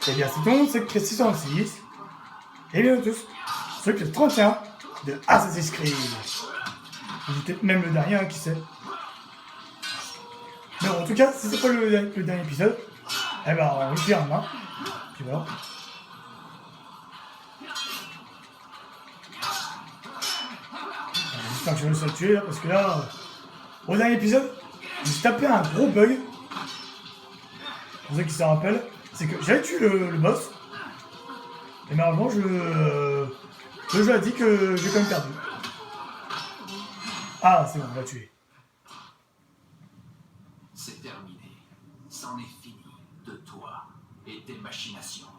Eh bien, c'est donc Secret 606. Et bien tous, Secret 31 de Assassin's Creed. Vous peut-être même le dernier, hein, qui sait. Mais bon, en tout cas, si c'est pas le dernier épisode, eh ben, on le ferme, hein. Puis voilà. J'espère que je vais réussir à le tuer, là, parce que là, au dernier épisode, j'ai tapé un gros bug. Pour ceux qui s'en rappellent, c'est que j'avais tué le boss. Et malheureusement, le jeu a dit que j'ai quand même perdu. Ah, c'est bon, on l'a tué. C'est terminé. C'en est fini de toi et tes machinations.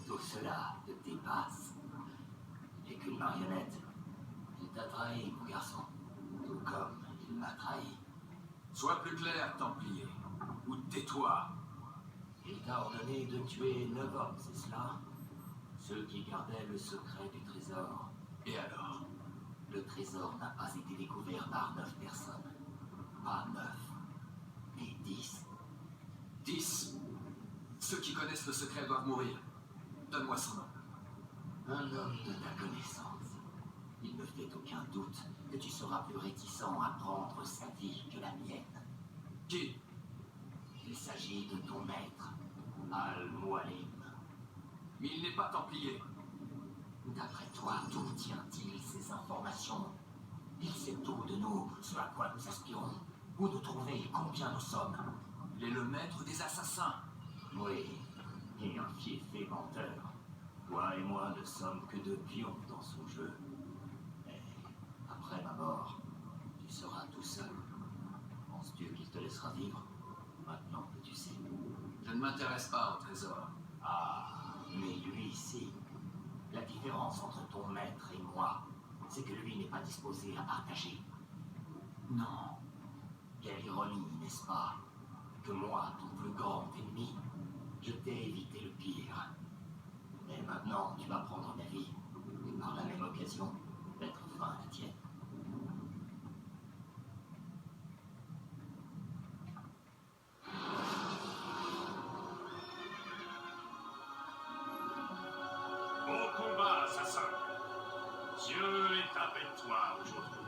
Tout cela te dépasse. Et qu'une marionnette. Il t'a trahi, mon garçon. Tout comme il m'a trahi. Sois plus clair, Templier. Ou tais-toi. Il t'a ordonné de tuer 9 hommes, c'est cela? Ceux qui gardaient le secret du trésor. Et alors? Le trésor n'a pas été découvert par 9 personnes. Pas 9, mais 10. 10? Ceux qui connaissent le secret doivent mourir. Donne-moi son nom. Un homme de ta connaissance. Il ne fait aucun doute que tu seras plus réticent à prendre sa vie que la mienne. Qui? Il s'agit de ton maître, Al-Mualim. Mais il n'est pas templier. D'après toi, d'où tient-il ces informations? Il sait tout de nous, ce à quoi nous aspirons. Où nous trouver, combien nous sommes. Il est le maître des assassins. Oui, et un fiefé menteur. Toi et moi ne sommes que deux pions dans son jeu. Mais après ma mort, tu seras tout seul. Penses-tu qu'il te laissera vivre? Maintenant que tu sais. Je ne m'intéresse pas au trésor. Ah, mais lui, si. La différence entre ton maître et moi, c'est que lui n'est pas disposé à partager. Non. Quelle ironie, n'est-ce pas? Que moi, ton plus grand ennemi, je t'ai évité le pire. Mais maintenant, tu vas prendre ma vie. Et par la même occasion, mettre fin à la tienne. Au combat, assassin. Dieu est avec toi aujourd'hui.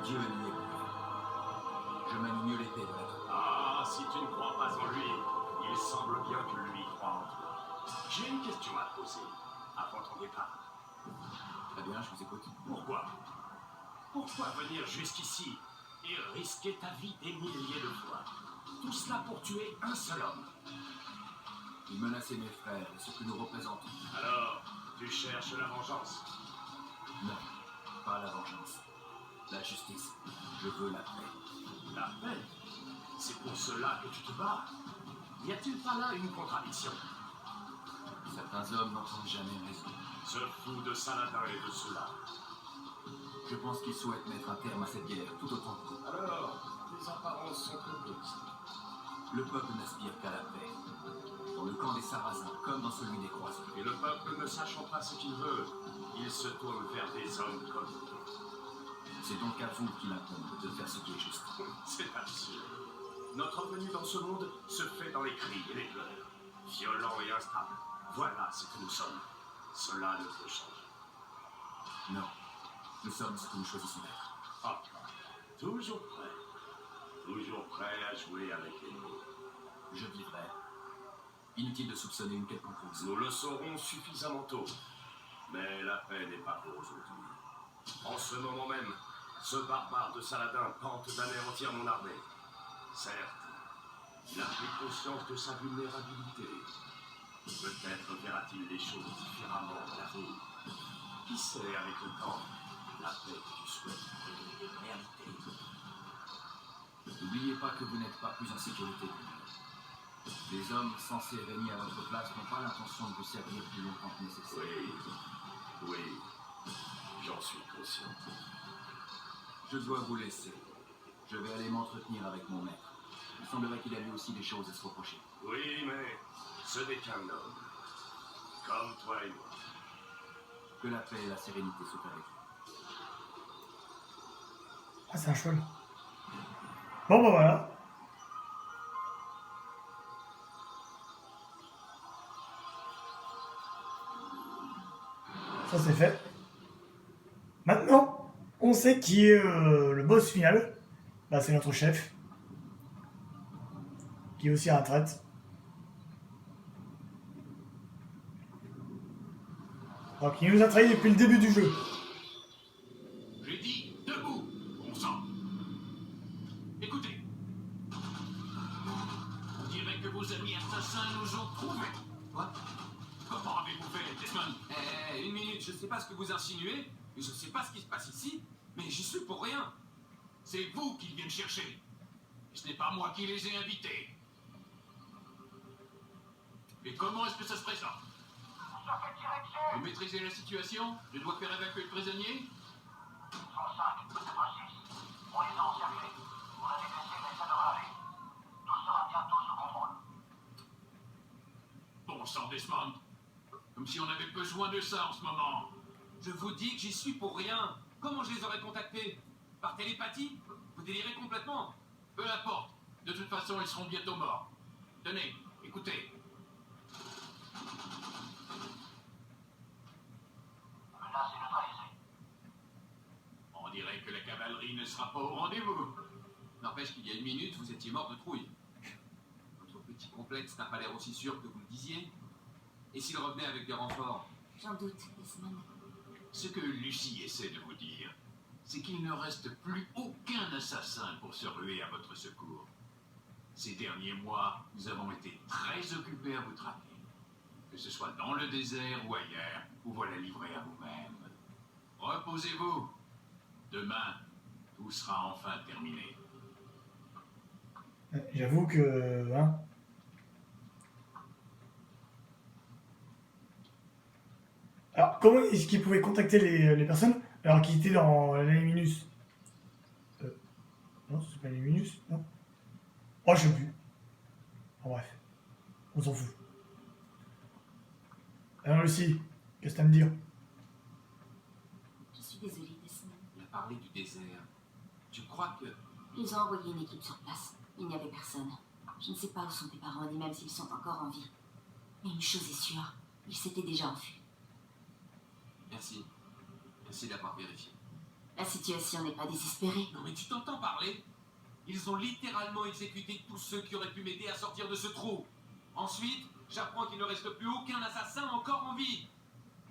Dieu n'y est plus. Je manie mieux l'épée de la troupe. Ah, si tu ne crois pas en lui, il semble bien que lui croit en toi. J'ai une question à te poser avant ton départ. Très bien, je vous écoute. Pourquoi venir jusqu'ici et risquer ta vie des milliers de fois? Tout cela pour tuer un seul homme. Il menaçait mes frères et ce que nous représentons. Alors, tu cherches la vengeance? Non, pas la vengeance. La justice. Je veux la paix. La paix? C'est pour cela que tu te bats? Y a-t-il pas là une contradiction? Certains hommes n'entendent jamais raison. Ce fou de Saladin et de cela. Je pense qu'ils souhaitent mettre un terme à cette guerre tout autant que vous. Alors, les apparences sont trompeuses. Le peuple n'aspire qu'à la paix. Dans le camp des Sarrasins, comme dans celui des croisés. Et le peuple ne sachant pas ce qu'il veut, il se tourne vers des hommes comme nous. C'est donc à vous qu'il incombe de faire ce qui est juste. C'est absurde. Notre venue dans ce monde se fait dans les cris et les pleurs. Violents et instables. Voilà ce que nous sommes. Cela ne peut changer. Non, nous sommes ce que nous choisissons d'être. Ah, toujours prêt. Toujours prêt à jouer avec les mots. Je vivrai. Inutile de soupçonner une quelconque cause. Nous le saurons suffisamment tôt. Mais la paix n'est pas pour aujourd'hui. En ce moment même, ce barbare de Saladin tente d'anéantir mon armée. Certes, il a pris conscience de sa vulnérabilité. Peut-être verra-t-il les choses différemment à l'avenir. Qui sait, avec le temps, la paix que tu souhaites est une réalité. N'oubliez pas que vous n'êtes pas plus en sécurité que nous. Les hommes censés régner à votre place n'ont pas l'intention de vous servir plus longtemps que nécessaire. Oui, j'en suis conscient. Je dois vous laisser. Je vais aller m'entretenir avec mon maître. Il semblerait qu'il a lui aussi des choses à se reprocher. Oui, mais ce n'est qu'un homme. Comme toi et moi. Que la paix et la sérénité soient avec vous. Ah, c'est un cheval. Bon, bah voilà. Ça c'est fait. Maintenant, on sait qui est le boss final. Bah, c'est notre chef. Qui est aussi à la retraite. Donc il nous a trahi depuis le début du jeu. J'ai dit debout, bon sang. Écoutez. On dirait que vos amis assassins nous ont trouvés. Quoi? Comment avez-vous fait, Desmond? Une minute, je sais pas ce que vous insinuez, je sais pas ce qui se passe ici, mais j'y suis pour rien. C'est vous qu'ils viennent chercher. Et ce n'est pas moi qui les ai invités. Et comment est-ce que ça se présente? Vous maîtrisez la situation? Je dois faire évacuer le prisonnier? Bon sang, Desmond. Comme si on avait besoin de ça en ce moment. Je vous dis que j'y suis pour rien. Comment je les aurais contactés? Par télépathie? Vous délirez complètement? Peu importe. De toute façon, ils seront bientôt morts. Tenez, écoutez. On dirait que la cavalerie ne sera pas au rendez-vous. N'empêche qu'il y a une minute, vous étiez mort de trouille. Votre petit complexe n'a pas l'air aussi sûr que vous le disiez. Et s'il revenait avec des renforts? J'en doute, Desmond. Ce que Lucie essaie de vous dire, c'est qu'il ne reste plus aucun assassin pour se ruer à votre secours. Ces derniers mois, nous avons été très occupés à vous traquer. Que ce soit dans le désert ou ailleurs, vous voilà livrés à vous-même. Reposez-vous. Demain, tout sera enfin terminé. J'avoue que... Hein, alors, comment est-ce qu'il pouvait contacter les personnes alors qu'ils étaient dans l'Animinus? Non, c'est pas l'Animinus, non. Oh, je sais plus. En bref, on s'en fout. Alors, Lucie, qu'est-ce que t'as à me dire? Je suis désolée, Desmond. Il a parlé du désert. Tu crois que... Ils ont envoyé une équipe sur place. Il n'y avait personne. Je ne sais pas où sont tes parents, ni même s'ils sont encore en vie. Mais une chose est sûre, ils s'étaient déjà enfuis. Merci. Merci d'avoir vérifié. La situation n'est pas désespérée. Non mais tu t'entends parler? Ils ont littéralement exécuté tous ceux qui auraient pu m'aider à sortir de ce trou. Ensuite, j'apprends qu'il ne reste plus aucun assassin encore en vie.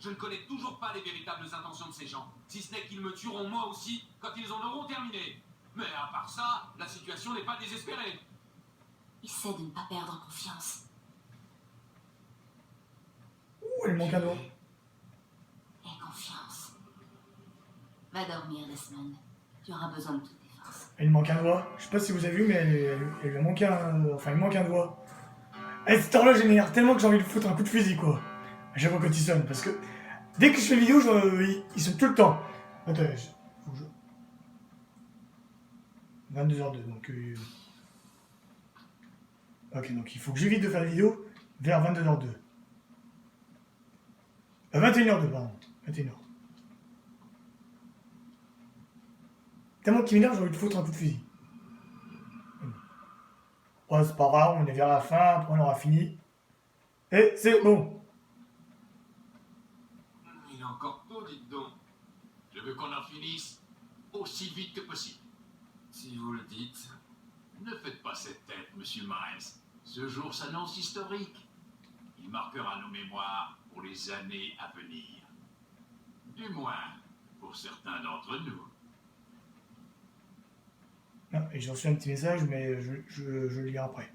Je ne connais toujours pas les véritables intentions de ces gens, si ce n'est qu'ils me tueront moi aussi quand ils en auront terminé. Mais à part ça, la situation n'est pas désespérée. Essaie de ne pas perdre confiance. Ouh, il manque un doigt. Aie confiance. Va dormir, Desmond. Tu auras besoin de toutes tes forces. Il manque un doigt. Je sais pas si vous avez vu, mais elle lui a manqué un... Enfin, il manque un doigt. Et cette horloge m'énerve tellement que j'ai envie de foutre un coup de fusil, quoi. À chaque fois quand il sonne, parce que... Dès que je fais vidéo, ils sont tout le temps. Attends, faut que je... 22h02, donc... Ok, donc il faut que j'évite de faire la vidéo vers 22h02. 21h02, pardon. 21h. Tellement qu'il m'énerve, j'ai envie de foutre un coup de fusil. Ouais, c'est pas grave, on est vers la fin, après on aura fini. Et c'est bon. Il est encore tôt, dites donc. Je veux qu'on en finisse aussi vite que possible. Si vous le dites. Ne faites pas cette tête, monsieur Miles. Ce jour s'annonce historique. Il marquera nos mémoires pour les années à venir. Du moins, pour certains d'entre nous. Non, et j'ai reçu un petit message, mais je le lirai après.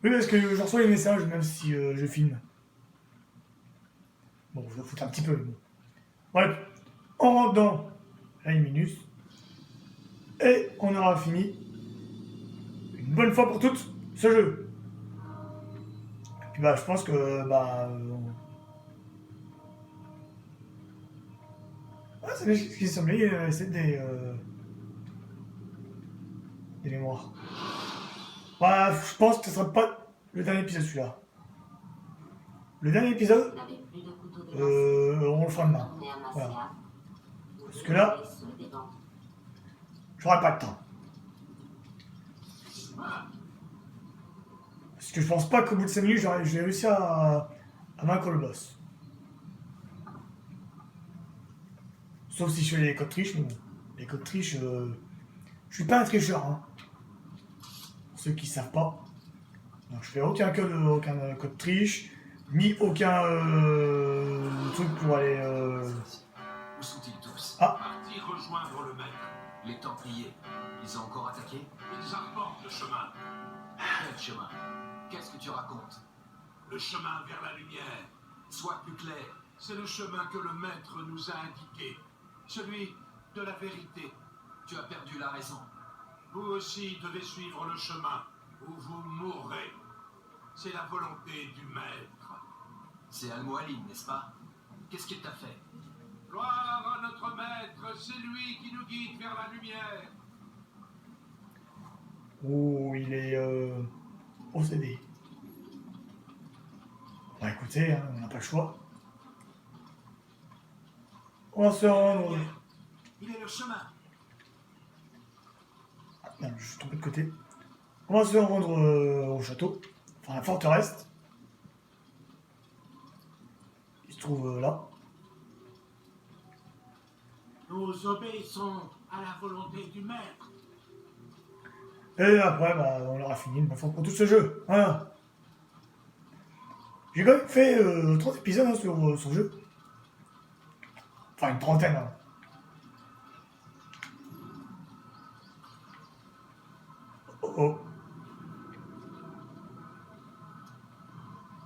Oui, parce que je reçois les messages, même si je filme. Bon, je vais foutre un petit peu, mais bon. Voilà. On rentre dans l'Animinus. Et on aura fini une bonne fois pour toutes ce jeu. Et puis bah, je pense que bah... Ouais, c'est bien ce qui semblait, c'est des mémoires. Bah, je pense que ce sera pas le dernier épisode celui-là. Le dernier épisode, Vous n'avez plus de couteau de on le fera demain. Retournez à Voilà. Marcia. Parce que là, Sur le déban. j'aurai pas le temps. Parce que je pense pas qu'au bout de 5 minutes, j'ai réussi à vaincre le boss. Sauf si je fais les codes triches, mais bon. Les codes triches, je suis pas un tricheur, hein. Pour ceux qui savent pas. Donc je fais aucun code triche, ni aucun truc pour aller... Où sont-ils tous? Ah, Parti rejoindre le maître. Les Templiers, ils ont encore attaqué? Ils arpentent le chemin. Quel chemin? Qu'est-ce que tu racontes? Le chemin vers la lumière. Sois plus clair. C'est le chemin que le maître nous a indiqué. Celui de la vérité. Tu as perdu la raison. Vous aussi devez suivre le chemin, ou vous mourrez. C'est la volonté du maître. C'est Al-Mualim, n'est-ce pas? Qu'est-ce qu'il t'a fait? Gloire à notre maître, c'est lui qui nous guide vers la lumière. oh, il est OCD. Bah écoutez, hein, on n'a pas le choix. On va se rendre... Il est le chemin. Ah, non, je suis tombé de côté. On va se rendre au château. Enfin, la forteresse. Il se trouve là. Nous obéissons à la volonté du maître. Et après, bah, on aura fini une bonne fois pour tout ce jeu. Voilà. J'ai quand même fait 30 épisodes hein, sur ce jeu. Enfin, une trentaine. Hein. Oh oh.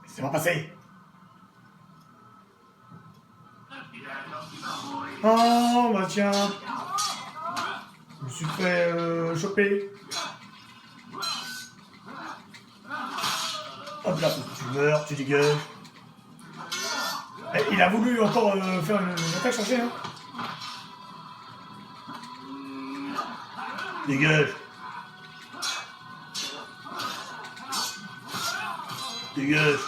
C'est pas passé. Oh, bah tiens. Je me suis fait choper. Hop là, tu meurs, tu dégages. Il a voulu encore faire une attaque chargée, hein. Dégage. Dégage.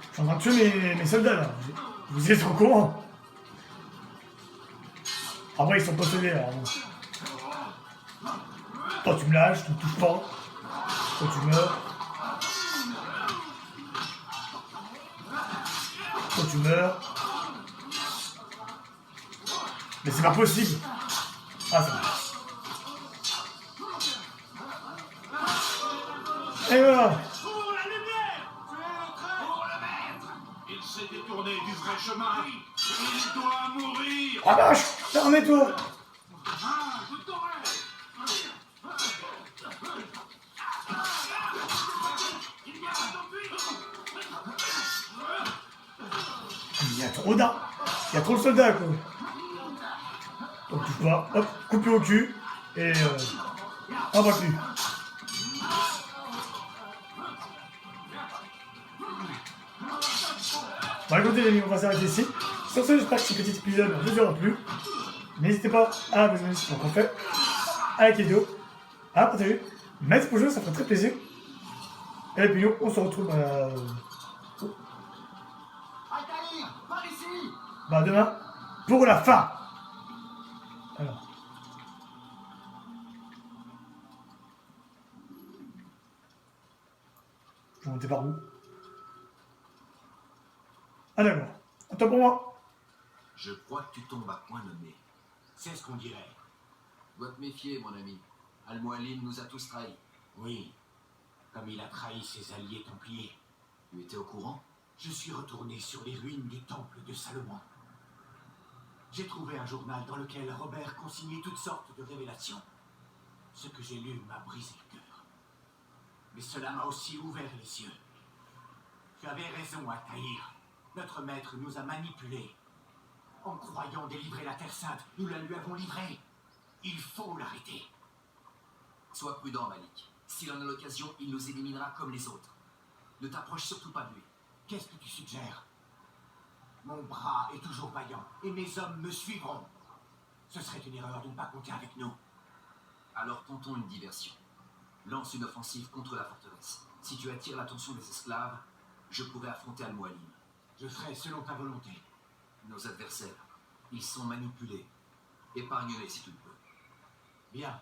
Je suis en train de tuer mes soldats là. Vous êtes au courant? Après ils sont possédés alors bon. Toi tu me lâches, tu me touches pas. Toi tu meurs. Toi tu meurs. Mais c'est pas possible. Ah c'est bon. Et voilà. Pour la lumière! Pour le maître! Il s'est détourné du vrai chemin. Il doit mourir! Ah vache. Fermez-toi. Ah, je t'aurai! Il y a un d'enfuir! Il y a trop d'armes. Il y a trop de soldats quoi. Donc touche pas. Hop, coupé au cul. Et on va plus. Bon écoutez les amis, on va s'arrêter ici. Sur ce, j'espère que ce petit épisode vous aura plu. N'hésitez pas à vous abonner si ce n'est pas encore fait, à liker la vidéo, à partager, mettre pour jouer, ça ferait très plaisir. Et puis nous, on se retrouve Altaïr, par ici! demain pour la fin. Alors. Je vais monter par où? Ah d'accord. Attends pour moi. Je crois que tu tombes à point nommé. C'est ce qu'on dirait. Dois te méfier, mon ami. Al-Mualim nous a tous trahis. Oui, comme il a trahi ses alliés templiers. Tu étais au courant? Je suis retourné sur les ruines du temple de Salomon. J'ai trouvé un journal dans lequel Robert consignait toutes sortes de révélations. Ce que j'ai lu m'a brisé le cœur. Mais cela m'a aussi ouvert les yeux. Tu avais raison, Altaïr. Notre maître nous a manipulés. En croyant délivrer la Terre Sainte, nous la lui avons livrée. Il faut l'arrêter. Sois prudent, Malik. S'il en a l'occasion, il nous éliminera comme les autres. Ne t'approche surtout pas de lui. Qu'est-ce que tu suggères? Mon bras est toujours vaillant et mes hommes me suivront. Ce serait une erreur de ne pas compter avec nous. Alors tentons une diversion. Lance une offensive contre la forteresse. Si tu attires l'attention des esclaves, je pourrai affronter Al-Mualim. Je ferai selon ta volonté. Nos adversaires, ils sont manipulés. Épargne-les si tu le peux. Bien.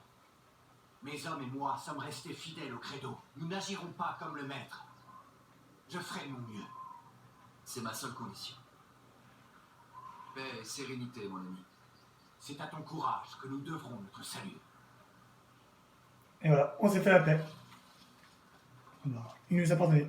Mes hommes et moi sommes restés fidèles au credo. Nous n'agirons pas comme le maître. Je ferai de mon mieux. C'est ma seule condition. Paix et sérénité, mon ami. C'est à ton courage que nous devrons notre salut. Et voilà, on s'est fait la paix. Bah, il nous a pardonné.